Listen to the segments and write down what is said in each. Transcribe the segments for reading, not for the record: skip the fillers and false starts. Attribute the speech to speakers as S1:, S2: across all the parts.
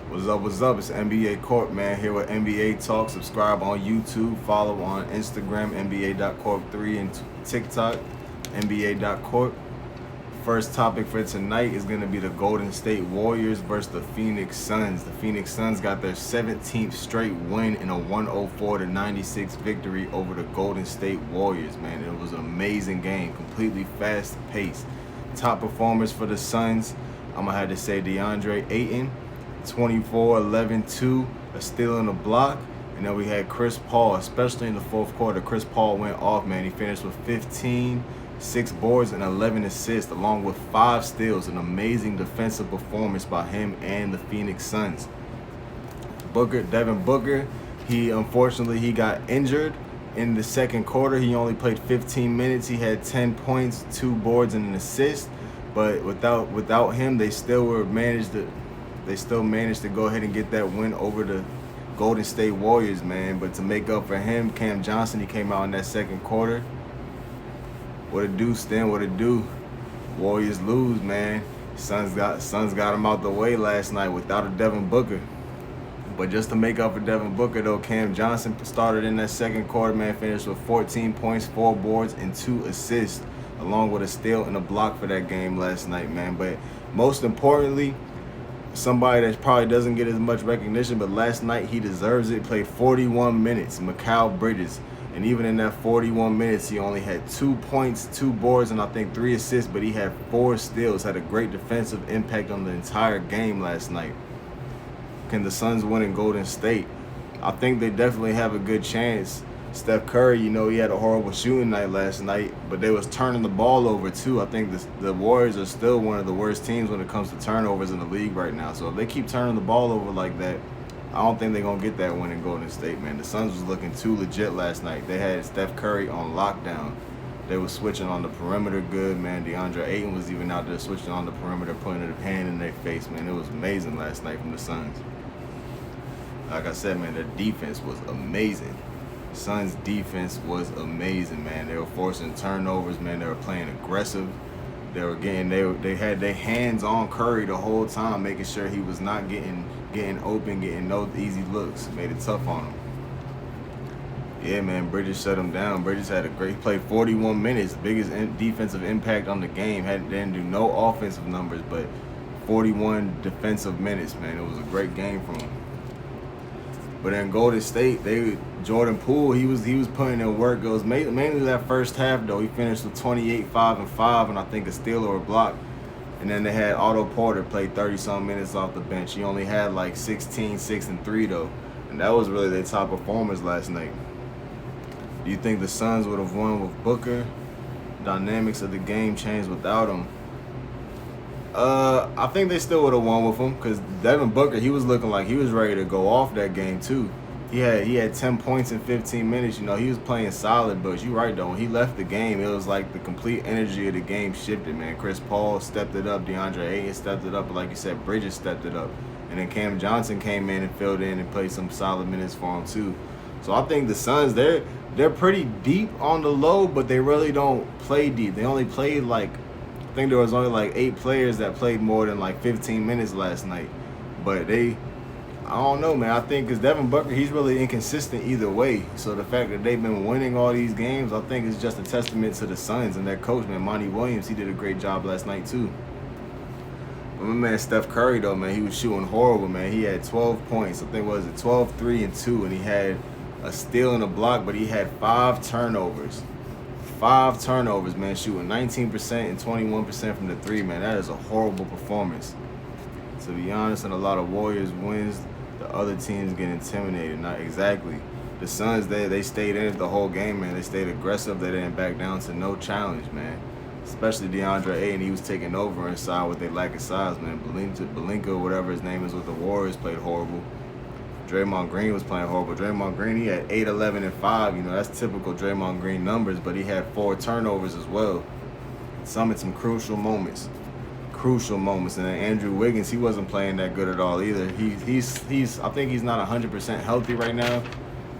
S1: What's up, what's up? It's NBA Corp, man. Here with NBA Talk. Subscribe on YouTube. Follow on Instagram, NBA.corp3, and TikTok, NBA.corp. First topic for tonight is going to be the Golden State Warriors versus the Phoenix Suns. The Phoenix Suns got their 17th straight win in a 104-96 victory over the Golden State Warriors, man. It was an amazing game, completely fast-paced. Top performers for the Suns, I'm going to have to say DeAndre Ayton, 24, 11, 2, a steal and a block. And then we had Chris Paul, especially in the fourth quarter. Chris Paul went off, man. He finished with 15, 6 boards, and 11 assists, along with 5 steals. An amazing defensive performance by him and the Phoenix Suns. Devin Booker, unfortunately he got injured in the second quarter. He only played 15 minutes. He had 10 points, 2 boards, and an assist. But without him, they still managed to go ahead and get that win over the Golden State Warriors, man. But to make up for him, Cam Johnson, he came out in that second quarter. What it do, Stan? What it do? Warriors lose, man. Suns got him out the way last night without a Devin Booker. But just to make up for Devin Booker, though, Cam Johnson started in that second quarter, man, finished with 14 points, 4 boards, and 2 assists, along with a steal and a block for that game last night, man. But most importantly, somebody that probably doesn't get as much recognition, but last night he deserves it, played 41 minutes, Mikal Bridges. And even in that 41 minutes, he only had 2 points, 2 boards, and I think 3 assists, but he had 4 steals, had a great defensive impact on the entire game last night. Can the Suns win in Golden State? I think they definitely have a good chance. Steph Curry, he had a horrible shooting night last night, but they was turning the ball over too. I think the Warriors are still one of the worst teams when it comes to turnovers in the league right now. So if they keep turning the ball over like that, I don't think they're going to get that win in Golden State, man. The Suns was looking too legit last night. They had Steph Curry on lockdown. They were switching on the perimeter good, man. DeAndre Ayton was even out there switching on the perimeter, putting a hand in their face, man. It was amazing last night from the Suns. Like I said, man, their defense was amazing. Suns defense was amazing, man. They were forcing turnovers, man. They were playing aggressive. They had their hands on Curry the whole time, making sure he was not getting open, getting no easy looks. Made it tough on him. Yeah, man, Bridges shut him down. Bridges had a great play, 41 minutes, biggest defensive impact on the game. Didn't do no offensive numbers, but 41 defensive minutes, man. It was a great game from him. But in Golden State, Jordan Poole, he was putting in work. It was mainly that first half, though. He finished with 28, 5, and 5, and I think a steal or a block. And then they had Otto Porter play 30-some minutes off the bench. He only had like 16, 6, and 3, though. And that was really their top performers last night. Do you think the Suns would have won with Booker? Dynamics of the game changed without him. I think they still would have won with him because Devin Booker, he was looking like he was ready to go off that game too. He had 10 points in 15 minutes. He was playing solid, but you're right though. When he left the game, it was like the complete energy of the game shifted, man. Chris Paul stepped it up. DeAndre Ayton stepped it up. But like you said, Bridges stepped it up. And then Cam Johnson came in and filled in and played some solid minutes for him too. So I think the Suns, they're pretty deep on the low, but they really don't play deep. They only played I think there was only like 8 players that played more than like 15 minutes last night. But I don't know, man. I think because Devin Booker, he's really inconsistent either way. So the fact that they've been winning all these games, I think is just a testament to the Suns and their coach, man. Monty Williams, he did a great job last night too. But my man Steph Curry, though, man, he was shooting horrible, man. He had 12 points. I think, 12, 3, and 2, and he had a steal and a block, but he had 5 turnovers. 5 turnovers, man, shooting 19% and 21% from the 3, man. That is a horrible performance. To be honest, and a lot of Warriors wins, the other teams get intimidated. Not exactly. The Suns, they stayed in it the whole game, man. They stayed aggressive. They didn't back down to no challenge, man. Especially DeAndre Ayton, he was taking over inside with their lack of size, man. Belinka, whatever his name is, with the Warriors, played horrible. Draymond Green was playing horrible. Draymond Green, he had 8, 11, and 5. That's typical Draymond Green numbers, but he had 4 turnovers as well. Some in some crucial moments. And then Andrew Wiggins, he wasn't playing that good at all either. I think he's not 100% healthy right now,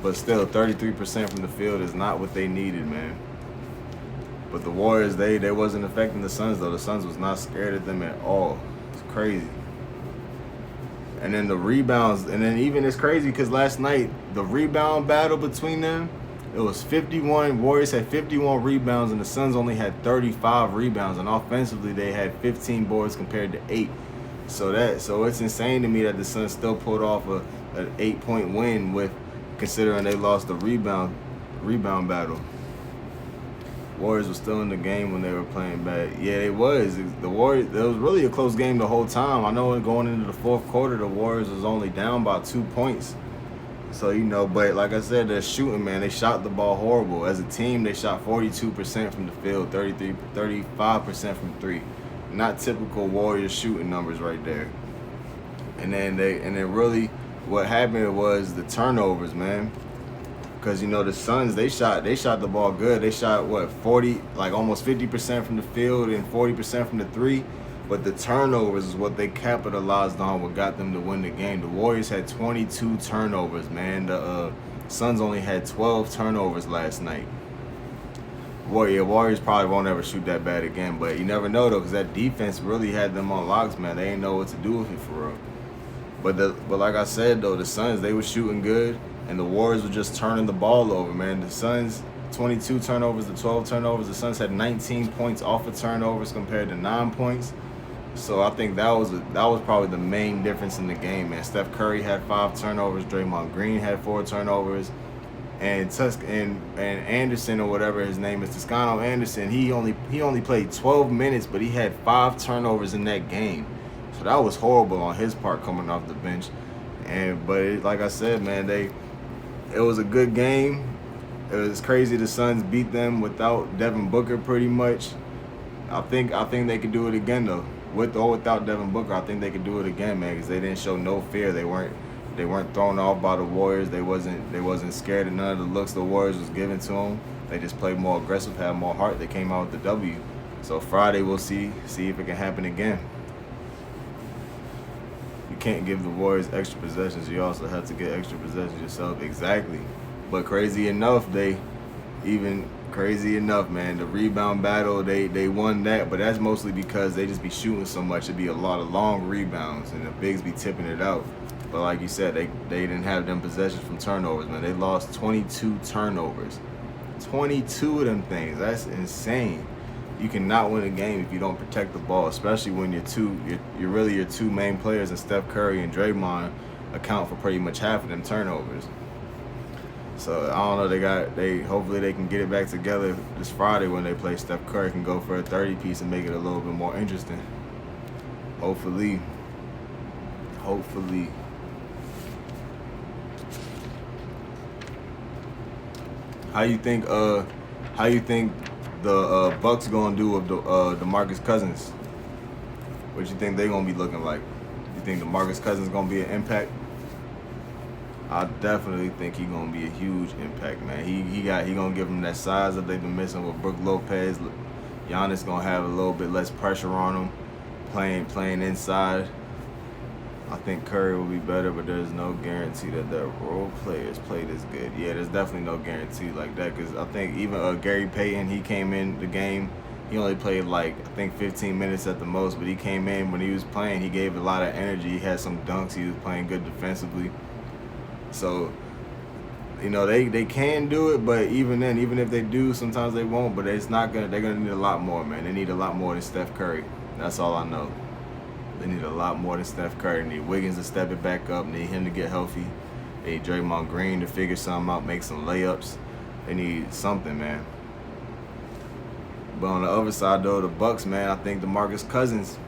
S1: but still 33% from the field is not what they needed, man. But the Warriors, they wasn't affecting the Suns, though. The Suns was not scared of them at all. It's crazy. And then the rebounds, and then even it's crazy because last night the rebound battle between them, it was 51. Warriors had 51 rebounds, and the Suns only had 35 rebounds. And offensively, they had 15 boards compared to 8. So it's insane to me that the Suns still pulled off an 8-point win with considering they lost the rebound battle. Warriors were still in the game when they were playing bad. Yeah, it was. The Warriors. It was really a close game the whole time. I know going into the fourth quarter, the Warriors was only down by 2 points. So, but like I said, they're shooting, man. They shot the ball horrible. As a team, they shot 42% from the field, 35% from 3. Not typical Warriors shooting numbers right there. And then really what happened was the turnovers, man. Because the Suns, they shot the ball good. They shot 40, like almost 50% from the field and 40% from the 3. But the turnovers is what they capitalized on, what got them to win the game. The Warriors had 22 turnovers, man. The Suns only had 12 turnovers last night. Warriors probably won't ever shoot that bad again, but you never know though, because that defense really had them on locks, man. They didn't know what to do with it for real. But like I said though, the Suns, they were shooting good. And the Warriors were just turning the ball over, man. The Suns, 22 turnovers to 12 turnovers. The Suns had 19 points off of turnovers compared to 9 points. So I think that was probably the main difference in the game, man. Steph Curry had 5 turnovers. Draymond Green had 4 turnovers. And Anderson or whatever his name is, Toscano Anderson, he only played 12 minutes, but he had 5 turnovers in that game. So that was horrible on his part coming off the bench. Like I said, man, it was a good game. It was crazy the Suns beat them without Devin Booker pretty much. I think they could do it again though. With or without Devin Booker, I think they could do it again, man, because they didn't show no fear. They weren't thrown off by the Warriors. They wasn't scared of none of the looks the Warriors was giving to them. They just played more aggressive, had more heart. They came out with the W. So Friday we'll see if it can happen again. You can't give the Warriors extra possessions. You also have to get extra possessions yourself. Exactly. But crazy enough, man, the rebound battle, they won that. But that's mostly because they just be shooting so much. It'd be a lot of long rebounds, and the bigs be tipping it out. But like you said, they didn't have them possessions from turnovers, man. They lost 22 turnovers. 22 of them things. That's insane. You cannot win a game if you don't protect the ball, especially when your two main players and Steph Curry and Draymond account for pretty much half of them turnovers. So I don't know. Hopefully they can get it back together this Friday when they play. Steph Curry can go for a 30-piece and make it a little bit more interesting. Hopefully. How you think the Bucks gonna do with Demarcus Cousins? What you think they gonna be looking like? You think Demarcus Cousins gonna be an impact? I definitely think he gonna be a huge impact, man. He gonna give him that size that they've been missing with Brook Lopez. Giannis gonna have a little bit less pressure on him, playing inside. I think Curry will be better, but there's no guarantee that their role players play this good. Yeah, there's definitely no guarantee like that, because I think even Gary Payton, he came in the game, he only played like, I think 15 minutes at the most, but he came in when he was playing, he gave a lot of energy, he had some dunks, he was playing good defensively. So, they can do it, but even then, even if they do, sometimes they won't, but they're gonna need a lot more, man. They need a lot more than Steph Curry. That's all I know. They need a lot more than Steph Curry. They need Wiggins to step it back up. They need him to get healthy. They need Draymond Green to figure something out, make some layups. They need something, man. But on the other side, though, the Bucks, man, I think DeMarcus Cousins,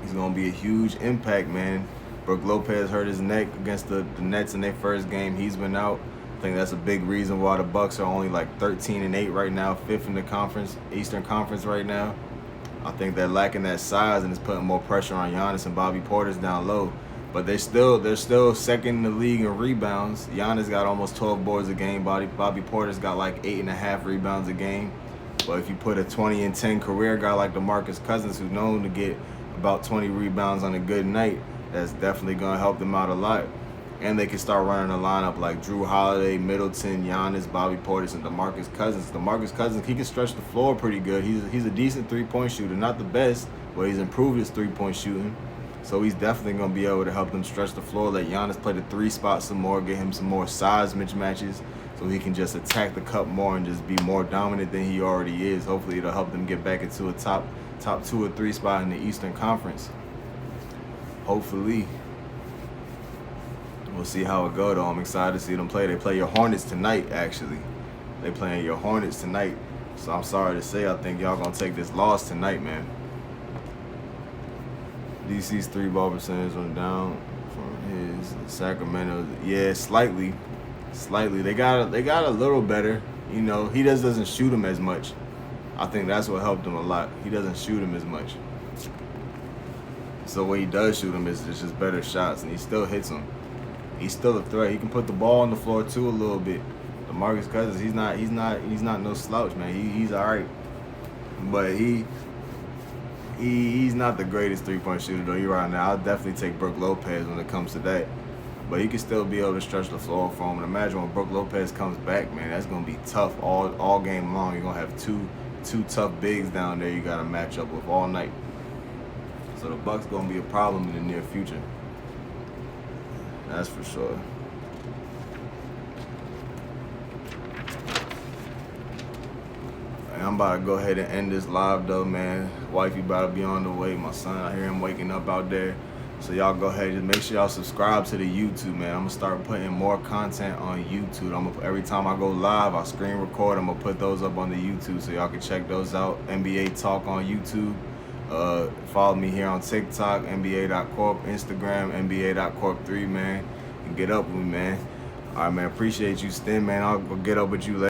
S1: he's going to be a huge impact, man. Brook Lopez hurt his neck against the Nets in their first game. He's been out. I think that's a big reason why the Bucks are only like 13-8 right now, 5th in the Eastern Conference right now. I think they're lacking that size, and it's putting more pressure on Giannis and Bobby Portis down low. But they're still second in the league in rebounds. Giannis got almost 12 boards a game. Bobby Portis got like 8.5 rebounds a game. But if you put a 20 and 10 career guy like DeMarcus Cousins, who's known to get about 20 rebounds on a good night, that's definitely going to help them out a lot. And they can start running a lineup like Drew Holiday, Middleton, Giannis, Bobby Portis, and DeMarcus Cousins. DeMarcus Cousins, he can stretch the floor pretty good. He's a decent three-point shooter. Not the best, but he's improved his three-point shooting. So he's definitely going to be able to help them stretch the floor, let Giannis play the 3 spot some more, get him some more size mismatches so he can just attack the cup more and just be more dominant than he already is. Hopefully it'll help them get back into a top 2 or 3 spot in the Eastern Conference. Hopefully. We'll see how it go, though. I'm excited to see them play. They play your Hornets tonight, actually. They playing your Hornets tonight. So I'm sorry to say, I think y'all going to take this loss tonight, man. DC's 3-ball percentage went down from his Sacramento. Yeah, slightly. They got a little better. You know, he doesn't shoot him as much. I think that's what helped him a lot. He doesn't shoot him as much. So when he does shoot him, it's just better shots, and he still hits them. He's still a threat. He can put the ball on the floor too a little bit. Demarcus Cousins, he's not no slouch, man. He's all right, but he's not the greatest 3-point shooter though. You're right now. I'll definitely take Brook Lopez when it comes to that, but he can still be able to stretch the floor for him. And imagine when Brook Lopez comes back, man, that's gonna be tough all game long. You're gonna have two tough bigs down there you gotta match up with all night. So the Bucks gonna be a problem in the near future. That's for sure. I'm about to go ahead and end this live though, man. Wifey about to be on the way. My son, I hear him waking up out there. So y'all go ahead and make sure y'all subscribe to the YouTube, man. I'm gonna start putting more content on YouTube. Every time I go live, I screen record. I'm gonna put those up on the YouTube so y'all can check those out. NBA Talk on YouTube. Follow me here on TikTok, NBA.corp, Instagram, NBA.corp3, man. And get up with me, man. All right, man. Appreciate you, Stin, man. I'll go get up with you later.